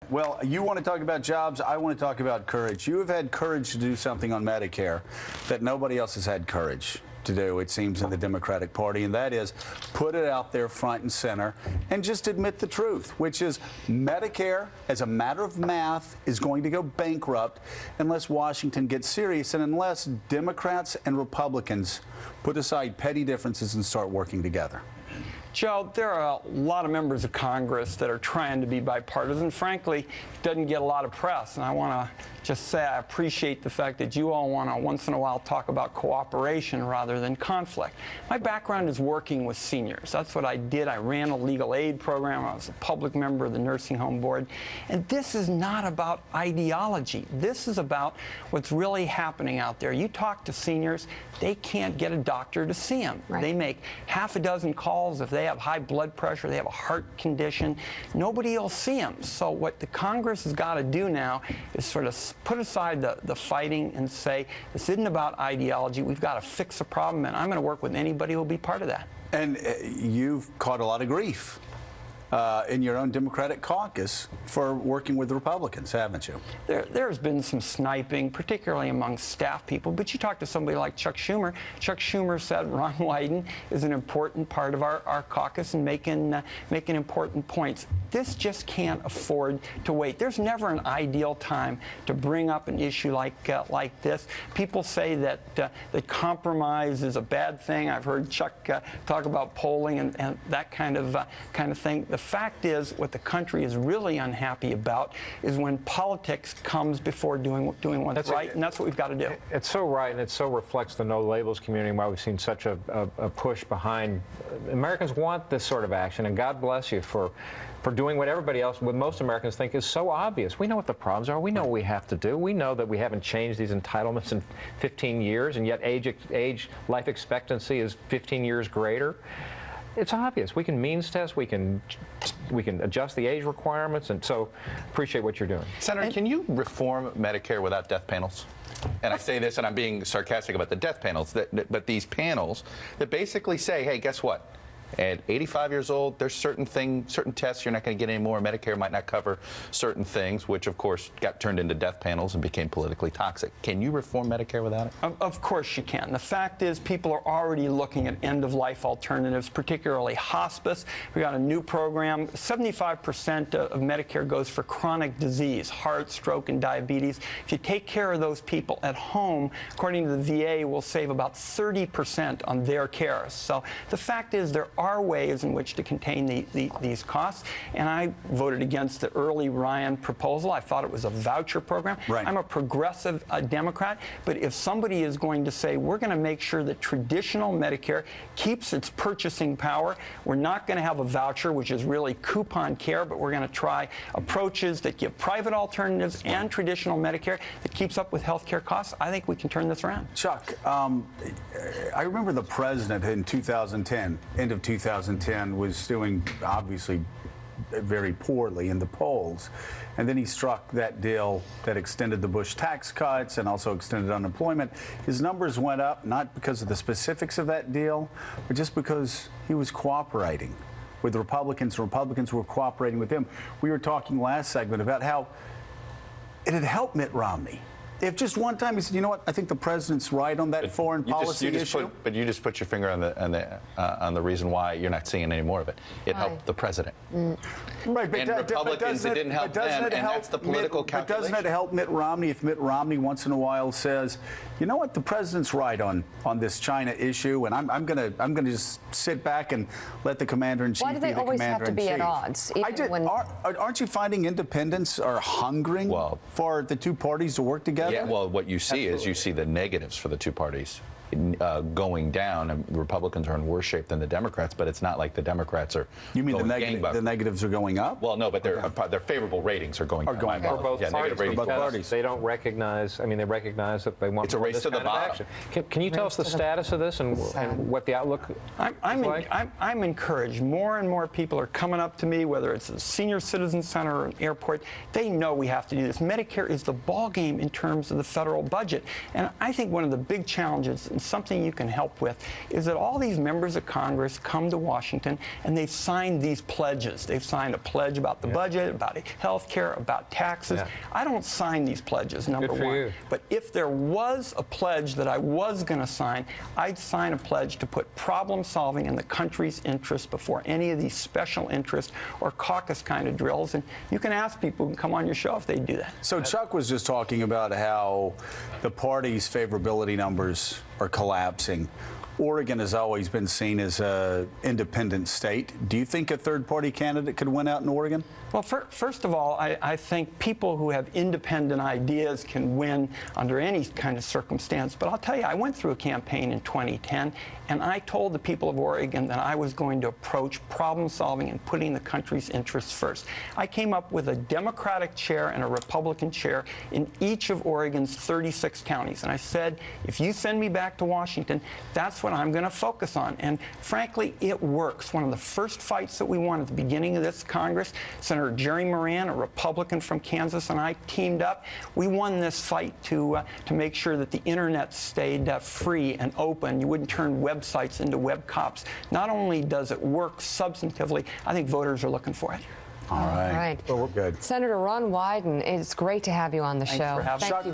Well, you want to talk about jobs. I want to talk about courage. You have had courage to do something on Medicare that nobody else has had courage to do, it seems, in the Democratic Party, and that is put it out there front and center and just admit the truth, which is Medicare, as a matter of math, is going to go bankrupt unless Washington gets serious and unless Democrats and Republicans put aside petty differences and start working together. Joe, there are a lot of members of Congress that are trying to be bipartisan. Frankly, it doesn't get a lot of press, and I want to just say I appreciate the fact that you all want to once in a while talk about cooperation rather than conflict. My background is working with seniors. That's what I did. I ran a legal aid program. I was a public member of the nursing home board. And this is not about ideology. This is about what's really happening out there. You talk to seniors, they can't get a doctor to see them. Right. They make half a dozen calls if they have high blood pressure, they have a heart condition. Nobody will see them. So what the Congress has got to do now is sort of put aside the fighting and say, this isn't about ideology. We've got to fix the problem, and I'm going to work with anybody who will be part of that. And you've caught a lot of grief in your own Democratic caucus for working with Republicans, haven't you? There's been some sniping, particularly among staff people, but you talk to somebody like Chuck Schumer. Chuck Schumer said Ron Wyden is an important part of our caucus and making important points. This just can't afford to wait. There's never an ideal time to bring up an issue like this. People say that compromise is a bad thing. I've heard Chuck talk about polling and that kind of thing. The fact is, what the country is really unhappy about is when politics comes before doing what's right, and that's what we've got to do. It's so right, and it so reflects the no labels community, and why we've seen such a push behind. Americans want this sort of action, and God bless you for doing what everybody else, what most Americans think is so obvious. We know what the problems are. We know what we have to do. We know that we haven't changed these entitlements in 15 years, and yet life expectancy is 15 years greater. It's obvious. We can means test. We can adjust the age requirements, and so appreciate what you're doing. Senator, can you reform Medicare without death panels? And I say this, and I'm being sarcastic about the death panels, but these panels that basically say, hey, guess what? At 85 years old, there's certain tests you're not going to get anymore. Medicare might not cover certain things, which, of course, got turned into death panels and became politically toxic. Can you reform Medicare without it? Of course you can. The fact is, people are already looking at end-of-life alternatives, particularly hospice. We got a new program. 75% of Medicare goes for chronic disease, heart, stroke, and diabetes. If you take care of those people at home, according to the VA, we'll save about 30% on their care. So the fact is, there are ways in which to contain these costs, and I voted against the early Ryan proposal. I thought it was a voucher program. Right. I'm a progressive Democrat, but if somebody is going to say we're going to make sure that traditional Medicare keeps its purchasing power, we're not going to have a voucher, which is really coupon care, but we're going to try approaches that give private alternatives and traditional Medicare that keeps up with health care costs, I think we can turn this around. Chuck, I remember the president in 2010, end of 2010, was doing obviously very poorly in the polls, and then he struck that deal that extended the Bush tax cuts and also extended unemployment. His numbers went up not because of the specifics of that deal, but just because he was cooperating with the Republicans. Republicans were cooperating with him. We were talking last segment about how it had helped Mitt Romney. If just one time he said, you know what, I think the president's right on that foreign policy issue. But you just put your finger on the reason why you're not seeing any more of it. It helped the president. Right, but and Republicans, it didn't help them, and that's the political calculation. But doesn't it help Mitt Romney if Mitt Romney once in a while says, you know what, the president's right on this China issue, and I'm gonna just sit back and let the commander-in-chief be the commander-in-chief. Why do they always have to be at odds? Aren't you finding independents are hungering for the two parties to work together? Yeah, well, what you see is you see the negatives for the two parties going down, and Republicans are in worse shape than the Democrats, but it's not like the Democrats are. You mean the negatives are going up? Well, no, but their favorable ratings are going down. For both parties. They don't recognize. I mean, they recognize that they want. It's a race to the bottom. Can you tell us the status of this and what the outlook is like? I'm encouraged. More and more people are coming up to me, whether it's a senior citizen center or an airport. They know we have to do this. Medicare is the ball game in terms of the federal budget, and I think one of the big challenges and something you can help with, is that all these members of Congress come to Washington and they've signed these pledges. They've signed a pledge about the budget, about health care, about taxes. I don't sign these pledges, number one. You. But if there was a pledge that I was going to sign, I'd sign a pledge to put problem solving in the country's interest before any of these special interest or caucus kind of drills. And you can ask people who can come on your show if they do that. So Chuck was just talking about how the party's favorability numbers are collapsing. Oregon has always been seen as an independent state. Do you think a third-party candidate could win out in Oregon? Well, first of all, I think people who have independent ideas can win under any kind of circumstance. But I'll tell you, I went through a campaign in 2010, and I told the people of Oregon that I was going to approach problem solving and putting the country's interests first. I came up with a Democratic chair and a Republican chair in each of Oregon's 36 counties. And I said, if you send me back to Washington, that's what I'm going to focus on. And frankly, it works. One of the first fights that we won at the beginning of this Congress, Senator Jerry Moran, a Republican from Kansas, and I teamed up. We won this fight to make sure that the internet stayed free and open. You wouldn't turn websites into web cops. Not only does it work substantively, I think voters are looking for it. All right. All right. Well, we're good. Senator Ron Wyden, it's great to have you on the Thanks show. for having me.